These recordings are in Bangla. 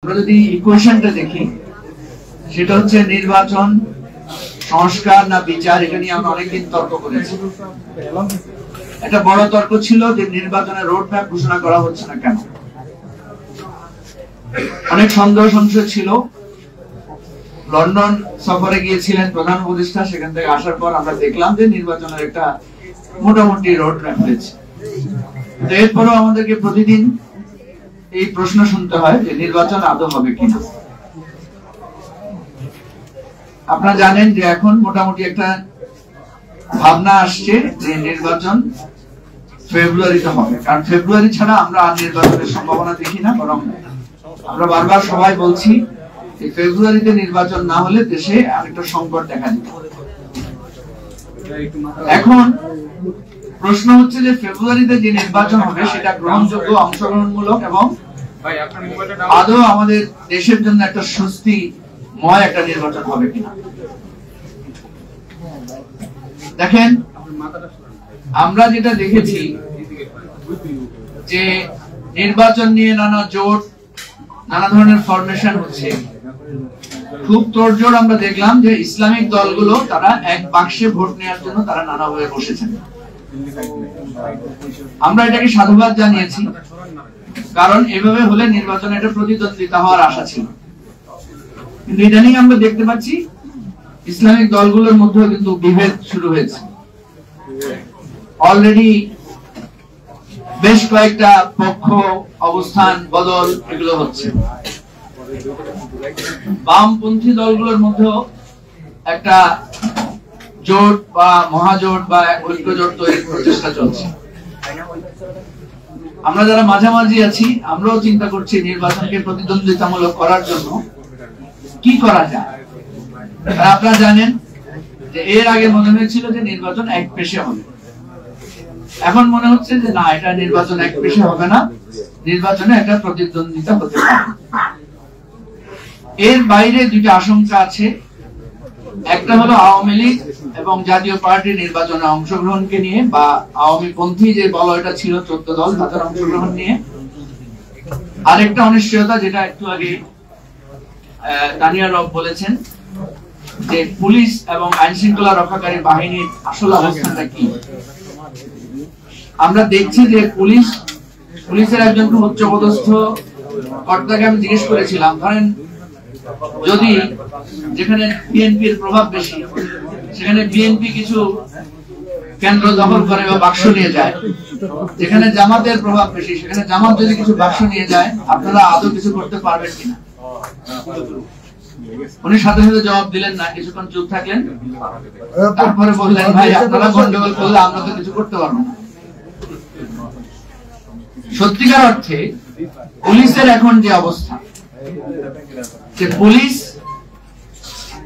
আমরা যদি ইকুয়েশনটা দেখি, সেটা হচ্ছে নির্বাচন সংস্কার না বিচার, এটা নিয়ে আমরা অনেকদিন তর্ক করেছি। একটা বড় তর্ক ছিল যে নির্বাচনের রোড ম্যাপ ঘোষণা করা হচ্ছে না কেন। অনেক সন্দেহ সংশয় ছিল। লন্ডন সফরে গিয়েছিলেন প্রধান উপদেষ্টা, সেখান থেকে আসার পর আমরা দেখলাম যে নির্বাচনের একটা মোটামুটি রোড ম্যাপ হয়েছে। এরপরও আমাদেরকে প্রতিদিন এই প্রশ্ন শুনতে হয় যে নির্বাচন আদৌ হবে কিনা। আপনারা জানেন যে এখন মোটামুটি একটা ভাবনা আসছে যে নির্বাচন ফেব্রুয়ারিতে হবে, কারণ ফেব্রুয়ারি ছাড়া আমরা আর নির্বাচনের সম্ভাবনা দেখি না। বরং আমরা বারবার সবাই বলছি যে ফেব্রুয়ারিতে নির্বাচন না হলে দেশে আরেকটা সংকট দেখা দিবে। এখন প্রশ্ন হচ্ছে যে ফেব্রুয়ারিতে যে নির্বাচন হবে সেটা গ্রহণযোগ্য, অংশগ্রহণমূলক এবং আদৌ আমাদের দেশের জন্য একটা স্বস্তিময় একটা নির্বাচন হবে কিনা। দেখেন, আমরা যেটা দেখেছি যে নির্বাচন নিয়ে নানা জোট, নানা ধরনের ফরমেশন হচ্ছে। খুব তোড়জোড় আমরা দেখলাম যে ইসলামিক দলগুলো তারা এক বাক্সে ভোট নেওয়ার জন্য তারা নানাভাবে বসেছেন। আমরা এটাকে সাধুবাদ জানিয়েছি, কারণ এভাবে হলে নির্বাচনে একটা প্রতিদ্বন্দ্বিতা হওয়ার আশা ছিল। কিন্তু ইদানিং আমরা দেখতে পাচ্ছি ইসলামিক দলগুলোর মধ্যে কিন্তু বিভেদ শুরু হয়েছে। অলরেডি বেশ কয়েকটা পক্ষ, অবস্থান বদল এগুলো হচ্ছে। বামপন্থী দলগুলোর মধ্যেও একটা জোট বা মহাজোট বা ঐক্যজোট তৈরির প্রচেষ্টা চলছে। আমরা যারা মাঝামাঝি আছি, আমরাও চিন্তা করছি নির্বাচনকে প্রতিদ্বন্দ্বিতামূলক করার জন্য কি করা যায়। আপনারা জানেন যে এর আগে মনে হয়েছিল যে নির্বাচন এক পেশে হবে, এখন মনে হচ্ছে যে না, এটা নির্বাচন এক পেশে হবে না, নির্বাচনে একটা প্রতিদ্বন্দ্বিতা হতে পারে। এর বাইরে দুইটা আশঙ্কা আছে। একটা হলো আওয়ামী লীগ এবং জাতীয় পার্টি নির্বাচনে অংশগ্রহণকে নিয়ে, বা আওয়ামী পন্থী যে বলয়টা ছিল 14 দল, তাদের অংশগ্রহণ নিয়ে। আরেকটা অনিশ্চয়তা, যেটা একটু আগে তানিয়া রব বলেছেন, যে পুলিশ এবং আইন শৃঙ্খলা রক্ষাকারী বাহিনীর আসল অবস্থানটা কি। আমরা দেখছি যে পুলিশের একজন উচ্চপদস্থ কর্তাকে আমি জিজ্ঞেস করেছিলাম, ধরেন যদি যেখানে বিএনপির প্রভাব বেশি সেখানে বিএনপি কিছু কেন্দ্র দখল করে বা বাক্স নিয়ে যায়, যেখানে জামাতের প্রভাব বেশি সেখানে জামাত যদি কিছু বাক্স নিয়ে যায়, আপনারা আদৌ কিছু করতে পারবেন কিনা। উনি সাথে সাথে জবাব দিলেন না, কিছুক্ষণ চুপ থাকলেন, তারপরে বললেন, ভাই আপনারা গন্ডগোল করলে আমরা তো কিছু করতে পারবো না। সত্যিকার অর্থে পুলিশের এখন যে অবস্থা, যে পুলিশ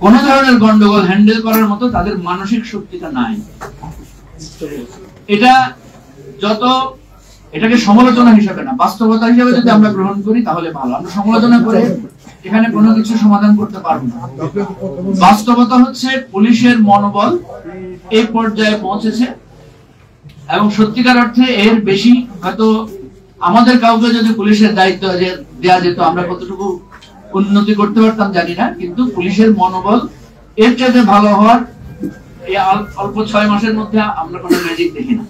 কোন ধরনের গন্ডগোল হ্যান্ডেল করার মতো তাদের মানসিক শক্তিটা নাই। এটাকে সমালোচনা হিসেবে না, বাস্তবতা হিসেবে যদি আমরা গ্রহণ করি তাহলে ভালো। আমরা সমালোচনা করে এখানে কোনো কিছু সমাধান করতে পারবো না। বাস্তবতা হচ্ছে পুলিশের মনোবল এই পর্যায়ে পৌঁছেছে, এবং সত্যিকার অর্থে এর বেশি হয়তো আমাদের কাউকে যদি পুলিশের দায়িত্ব দেওয়া যেত আমরা কতটুকু উন্নতি করতে পারতাম জানি না, কিন্তু পুলিশের মনোবল এর চাইতে ভালো হওয়ার এই অল্প 6 মাসের মধ্যে আমরা কোনো ম্যাজিক দেখি না।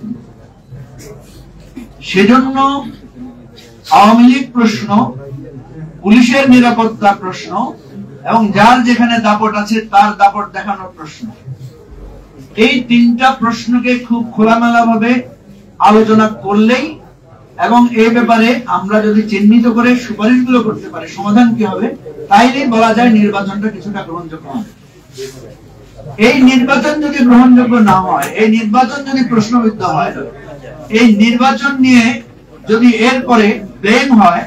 সেজন্য আওয়ামী লীগ প্রশ্ন, পুলিশের নিরাপত্তা প্রশ্ন, এবং যার যেখানে দাপট আছে তার দাপট দেখানোর প্রশ্ন, এই তিনটা প্রশ্নকে খুব খোলামেলা ভাবে আলোচনা করলেই, এবং এই ব্যাপারে আমরা যদি চিহ্নিত করে সুপারিশগুলো করতে পারি সমাধান কি হবে, তাইলেই বলা যায় নির্বাচনটা কিছুটা গ্রহণযোগ্য হবে। এই নির্বাচন যদি গ্রহণযোগ্য না হয়, এই নির্বাচন যদি প্রশ্নবিদ্ধ হয়, এই নির্বাচন নিয়ে যদি এরপরে ব্লেম হয়,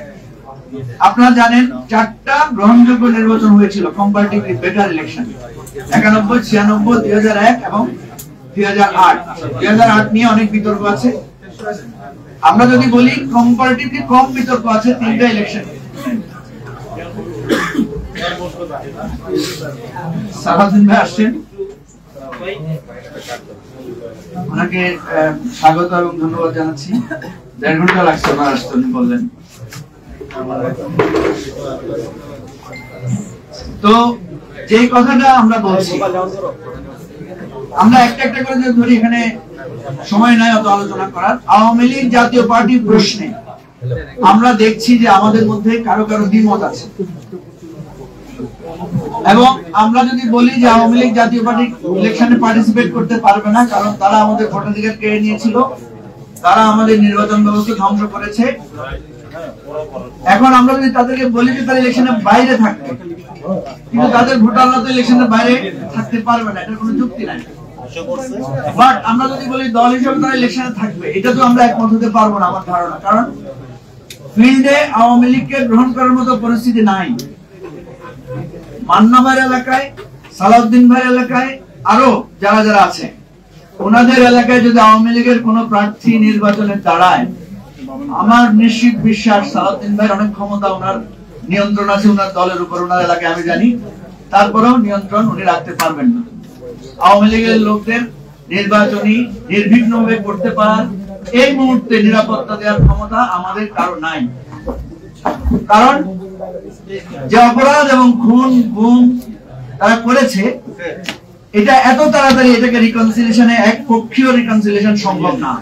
আপনারা জানেন 4টা গ্রহণযোগ্য নির্বাচন হয়েছিল কম্পারেটিভলি বেটার ইলেকশন, 91, 96, 2001 এবং 2008। 2008 নিয়ে অনেক বিতর্ক আছে। আমরা যদি বলি কম্পারেটিভলি কম বিতর্ক আছে 3টা ইলেকশন। সারাদিন ভাই আসছেন, ওনাকে স্বাগত এবং ধন্যবাদ জানাচ্ছি। 1.5 ঘন্টা লাগছে ওনার আসতে, উনি বললেন। তো যে কথাটা আমরা বলছি, আমরা একটা একটা করে ধরি, এখানে সময় নাই অত আলোচনা করার। আওয়ামী লীগ জাতীয় পার্টি প্রশ্নে আমরা দেখছি যে আমাদের মধ্যে কারো কারো দ্বিমত আছে, এবং আমরা যদি বলি যে আওয়ামী লীগ জাতীয় পার্টি ইলেকশনে পার্টিসিপেট করতে পারবে না কারণ তারা আমাদের ভোটাধিকার কেড়ে নিয়েছিল, তারা আমাদের নির্বাচন ব্যবস্থা ধ্বংস করেছে, এখন আমরা যদি তাদেরকে বলি যে তারা ইলেকশনের বাইরে থাকবে, কিন্তু তাদের ভোটাররা তো ইলেকশনের বাইরে থাকতে পারবে না, এটার কোনো যুক্তি নাই। বাট আমরা যদি বলি দল হিসেবে তারা ইলেকশনে থাকবে, এটা তো আমরা একমত হতে পারবো না আমার ধারণা, কারণ ফিল্ডে আওয়ামী লীগকে গ্রহণ করার মতো পরিস্থিতি নাই। মান্না ভাইয়ের এলাকায়, সালাউদ্দিন ভাইয়ের এলাকায়, আরো যারা যারা আছে ওনাদের এলাকায় যদি আওয়ামী লীগের কোন প্রার্থী নির্বাচনে দাঁড়ায়, আমার নিশ্চিত বিশ্বাস সালাউদ্দিন ভাইয়ের অনেক ক্ষমতা, ওনার নিয়ন্ত্রণ আছে ওনার দলের উপর, ওনার এলাকায় আমি জানি, তারপরেও নিয়ন্ত্রণ উনি রাখতে পারবেন না। আওয়ামী লীগের লোকদের নির্বাচনী নির্বিঘ্নভাবে করতে পারার এই মুহূর্তে নিরাপত্তা দেওয়ার ক্ষমতা আমাদের কারো নাই, কারণ যে অপরাধ এবং খুন গুম তারা করেছে, এটা এত তাড়াতাড়ি এটাকে রিকনসিলিয়েশনে একপক্ষীয় রিকনসিলিয়েশন সম্ভব না,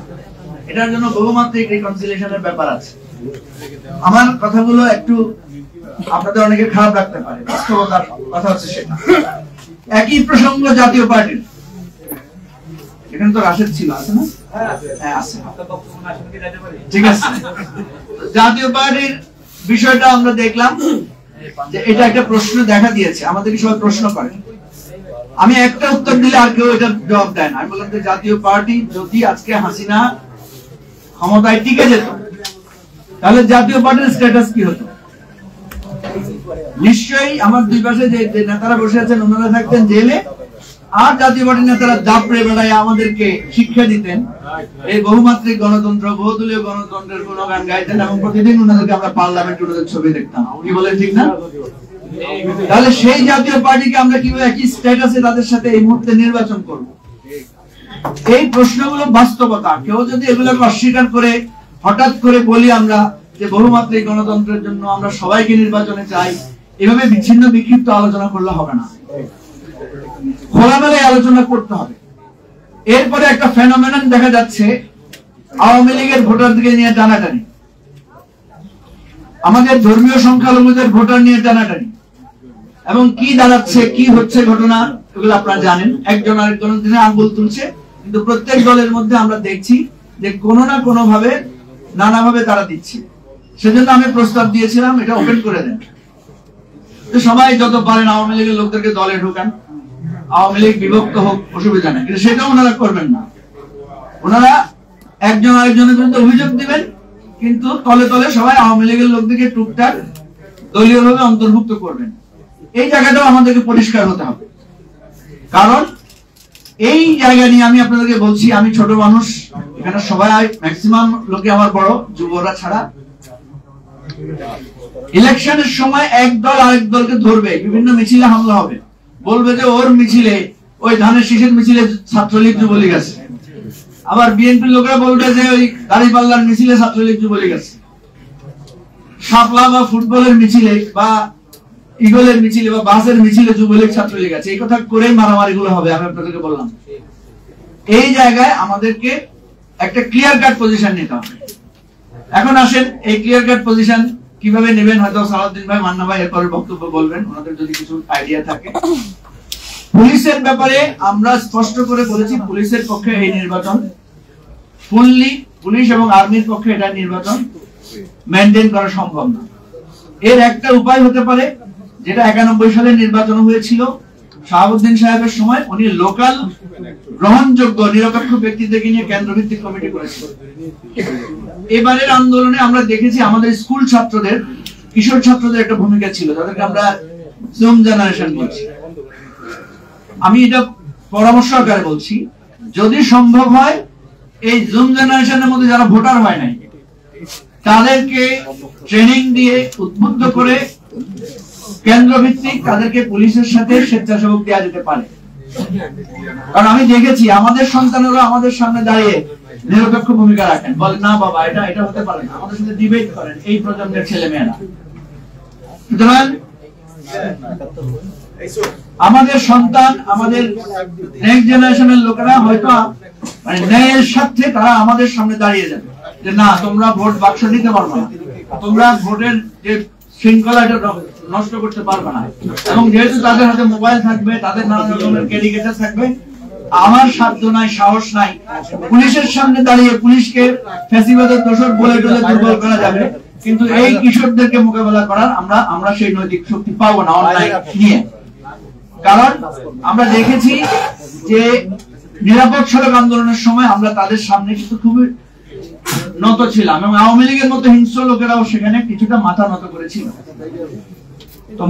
এটার জন্য বহুমাত্রিক রিকনসিলিয়েশনের ব্যাপার আছে। আমার কথাগুলো একটু আপনাদের অনেকে খারাপ লাগতে পারে, বাস্তবতার কথা হচ্ছে সেটা। একই প্রসঙ্গ জাতীয় পার্টির, এখানে তো রাশেদ ছিল, আছে না? হ্যাঁ আছে, ঠিক আছে। জাতীয় পার্টির বিষয়টা আমরা দেখলাম যে এটা একটা প্রশ্ন দেখা দিয়েছে, আমাদেরকে সবাই প্রশ্ন করে, আমি একটা উত্তর দিলে আর কেউ এটা জবাব দেয় না। আমি বললাম যে জাতীয় পার্টি যদি আজকে হাসিনা ক্ষমতায় টিকে যেত তাহলে জাতীয় পার্টির স্ট্যাটাস কি হতো? নিশ্চয়ই আমার দুই পাশে যে নেতারা বসে আছেন ওনারা থাকতেন জেলে, আর জাতীয় পার্টির নেতারা দাপড়ে বেড়ায় আমাদেরকে শিক্ষা দিতেন, এই বহুমাত্রিক গণতন্ত্র, বহুদলীয় গণতন্ত্রের গুণগান গাইতেন, এবং প্রতিদিন ওনাদেরকে আমরা পার্লামেন্টে ওনাদের ছবি দেখতাম। কি বলেন, ঠিক না? তাহলে সেই জাতীয় পার্টিকে আমরা কিভাবে একই স্ট্যাটাসে তাদের সাথে এই মুহূর্তে নির্বাচন করব? এই প্রশ্নগুলো বাস্তবতা। কেউ যদি এগুলোকে অস্বীকার করে হঠাৎ করে বলি আমরা যে বহুমাত্রিক গণতন্ত্রের জন্য আমরা সবাইকে নির্বাচনে চাই, এভাবে বিচ্ছিন্ন বিক্ষিপ্ত আলোচনা করলে হবে না, খোলামেলা আলোচনা করতে হবে। এরপরে একটা ফেনোমেনন দেখা যাচ্ছে, আওয়ামী লীগের ভোটারদের নিয়ে টানাটানি, আমাদের ধর্মীয় সংখ্যালঘুদের ভোটার নিয়ে টানাটানি, এবং কি দাঁড়াচ্ছে, কি হচ্ছে ঘটনা, এগুলো আপনারা জানেন। একজন আরেকজনের দিনে আঙ্গুল তুলছে, কিন্তু প্রত্যেক দলের মধ্যে আমরা দেখছি যে কোনো না কোনো ভাবে নানাভাবে তারা দিচ্ছে। সেজন্য আমি প্রস্তাব দিয়েছিলাম এটা ওপেন করে দেন, সবাই যত পারেন আওয়ামী লীগের লোকদেরকে দলে ঢোকান, আওয়ামী লীগ বিভক্ত হোক, অসুবিধা নেই, কিন্তু সেটাও ওনারা করবেন না। ওনারা একজন আরেকজনের বিরুদ্ধে অভিযোগ দিবেন, কিন্তু তলে তলে সবাই আওয়ামী লীগের লোকদেরকে টুকটাক দলীয়ভাবে অন্তর্ভুক্ত করবেন। এই জায়গাটাও আমাদেরকে পরিষ্কার হতে হবে, কারণ এই জায়গা নিয়ে আমি আপনাদেরকে বলছি, আমি ছোট মানুষ, এখানে সবাই ম্যাক্সিমাম লোকে আমার বড়, যুবরা ছাড়া। ইলেকশনের সময় এক দল আরেক দলকে ধরবে, বিভিন্ন মিছিলে হামলা হবে, বলবে যে ওর মিছিলে, ওই ধানের শীষের মিছিলে ছাত্রলীগ যুবলীগ আছে, আবার বিএনপির লোকরা বলবে যে ওই দাড়িপাল্লার মিছিলে ছাত্রলীগ যুবলীগ আছে, শাপলা বা ফুটবলের মিছিলে বা ইগলের মিছিলে বা বাসের মিছিলে যুবলীগ ছাত্রলীগ আছে। এই কথা করেই মারামারি গুলো হবে, আমি আপনাদেরকে বললাম। এই জায়গায় আমাদেরকে একটা ক্লিয়ার কাট পজিশন নিতে হবে। এখন আসেন এই ক্লিয়ার কাট পজিশন কিভাবে নেবেন, হয়তো সালাউদ্দিন ভাই, মান্না ভাই এরপরে বক্তব্য বলবেন, ওনাদের যদি কিছু আইডিয়া থাকে। পুলিশের ব্যাপারে আমরা স্পষ্ট করে বলেছি, পুলিশের পক্ষে এই নির্বাচন ফুললি, পুলিশ এবং আর্মির পক্ষে এটা নির্বাচন মেইনটেইন করা সম্ভব না। এর একটা উপায় হতে পারে, যেটা 91 সালে নির্বাচন হয়েছিল শাহাবুদ্দিন সাহেবের সময়, উনি লোকাল গ্রহণযোগ্য নিরপেক্ষ ব্যক্তিদেরকে নিয়ে কেন্দ্রভিত্তিক কমিটি করেছিলেন। এবারের আন্দোলনে আমরা দেখেছি আমাদের স্কুল ছাত্রদের, কিশোর ছাত্রদের একটা ভূমিকা ছিল, যাদেরকে আমরা জুম জেনারেশন বলছি। আমি এটা পরামর্শ আকারে বলছি, যদি সম্ভব হয় এই জুম জেনারেশনের মধ্যে যারা ভোটার হয় নাই তাদেরকে ট্রেনিং দিয়ে উদ্বুদ্ধ করে কেন্দ্রভিত্তিক তাদেরকে পুলিশের সাথে স্বেচ্ছাসেবক দেওয়া যেতে পারে। কারণ আমি দেখেছি আমাদের সন্তানেরা আমাদের সামনে দাঁড়িয়ে নিরপেক্ষ ভূমিকা রাখেন, বলেন না বাবা এটা এটা হতে পারে না, আমাদের সাথে ডিবেট করেন এই প্রজন্মের ছেলে মেয়েরা। সুতরাং আমাদের সন্তান, আমাদের নেক্সট জেনারেশনের লোকেরা হয়তো মানে ন্যায়ের সাথে তারা আমাদের সামনে দাঁড়িয়ে যাবে যে না তোমরা ভোট বাক্স দিতে পারবে না, তোমরা ভোটের যে শৃঙ্খলাটা নষ্ট করতে পারবে না। এবং যেহেতু তাদের হাতে মোবাইল থাকবে, তাদের নানা রকমের ক্যারিকেটার থাকবে, আমার সাধ্য নাই, সাহস নাই পুলিশের সামনে দাঁড়িয়ে পুলিশকে ফ্যাসিবাদের দোষর বলে টলে দুর্বল করা যাবে, কিন্তু এই কিশোরদেরকে মোকাবেলা করার আমরা সেই নৈতিক শক্তি পাবো না অনলাইন নিয়ে। কারণ আমরা দেখেছি যে নিরাপদ সড়ক আন্দোলনের সময় আমরা তাদের সামনে কিন্তু খুবই নত ছিলাম, এবং আওয়ামী লীগের মতো হিংস্র লোকেরাও সেখানে কিছুটা মাথা নত করেছিল। তো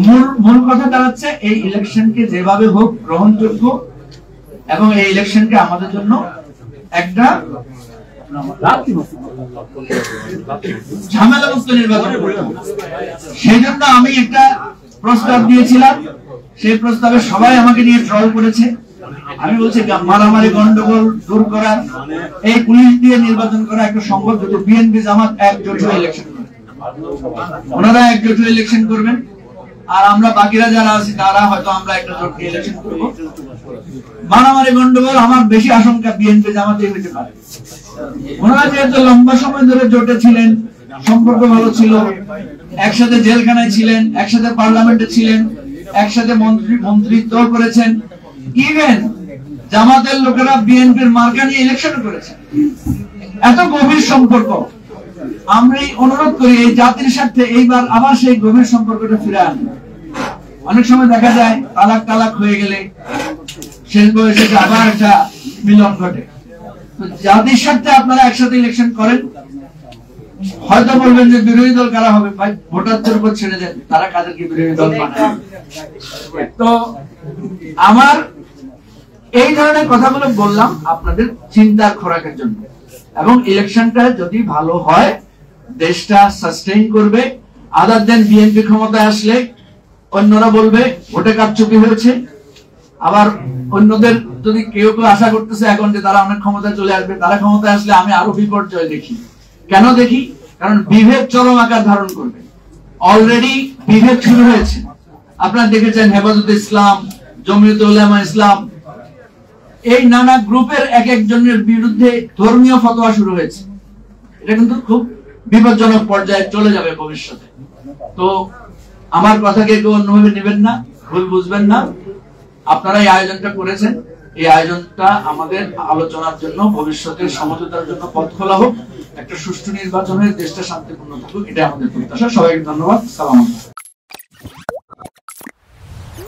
মূল কথা দাঁড়াচ্ছে এই ইলেকশনকে যেভাবে হোক গ্রহণযোগ্য, এবং এই ইলেকশনকে আমাদের জন্য একটা ঝামেলামুক্ত নির্বাচন করতে হবে। সেই জন্য আমি একটা প্রস্তাব দিয়েছিলাম, সেই প্রস্তাবে সবাই আমাকে নিয়ে ট্রল করেছে। আমি বলছি মারামারি গন্ডগোল দূর করা, এই পুলিশ দিয়ে নির্বাচন করা একটা সম্ভব যদি বিএনপি জামাত একজোট হয়ে ইলেকশন করে, ওনারা একজোট হয়ে ইলেকশন করবেন, আর আমরা বাকিরা যারা আছি তারা হয়তো আমরা একটা জোট দিয়ে ইলেকশন করব। মারামারি গন্ডগোল আমার বেশি আশঙ্কা বিএনপি জামাতে হতে পারে। ওনারা যেহেতু লম্বা সময় ধরে জোটে ছিলেন, সম্পর্ক ভালো ছিল, একসাথে জেলখানায় ছিলেন, একসাথে পার্লামেন্টে ছিলেন, একসাথে মন্ত্রিত্ব করেছেন, ইভেন জামাতের লোকেরা বিএনপির মার্কা নিয়ে ইলেকশন করেছেন, এত গভীর সম্পর্ক। আমি অনুরোধ করি এই জাতির সাথে এইবার আবার সেই গভীর সম্পর্কটা ফিরে আনবে। অনেক সময় দেখা যায় তালাক হয়ে গেলে শেষ বয়সে আবার একটা মিলন ঘটে। জাতির সাথে আপনারা একসাথে ইলেকশন করেন, হয়তো বলবেন যে বিরোধী দল কারা হবে, ভাই ভোটারদের উপর ছেড়ে দেন, তারা কাদেরকে বিরোধী দল বানায়। তো আমার এই ধরনের কথাগুলো বললাম আপনাদের চিন্তার খোরাকের জন্য, এবং ইলেকশনটা যদি ভালো হয় দেশটা সাস্টেইন করবে। আদার দেন বিএনপি ক্ষমতায় আসলে অন্যরা বলবে ভোটে কারচুপি হয়েছে, আবার অন্যদের যদি কেউ কেউ আশা করতেছে এখন যে তারা অনেক ক্ষমতায় চলে আসবে, তারা ক্ষমতায় আসলে আমি আরো বিপর্যয় দেখি। কেন দেখি? কারণ বিভেদ চরম আকার ধারণ করবে। অলরেডি বিভেদ শুরু হয়েছে, আপনারা দেখেছেন হেফাজতে ইসলাম, জমিয়তে উলামা ইসলাম, এই নানা গ্রুপের এক একজনের বিরুদ্ধে ধর্মীয় ফতোয়া শুরু হয়েছে। এটা কিন্তু খুব বিপজ্জনক পর্যায়ে চলে যাবে ভবিষ্যতে। তো আমার কথাকে কেউ অন্যভাবে নেবেন না, ভুল বুঝবেন না। আপনারা এই আয়োজনটা করেছেন, এই আয়োজনটা আমাদের আলোচনার জন্য, ভবিষ্যতের সমঝোতার জন্য পথ খোলা হোক, একটা সুষ্ঠু নির্বাচনের দেশটা শান্তিপূর্ণ থাকুক, এটা আমাদের প্রত্যাশা। সবাইকে ধন্যবাদ। সালাম।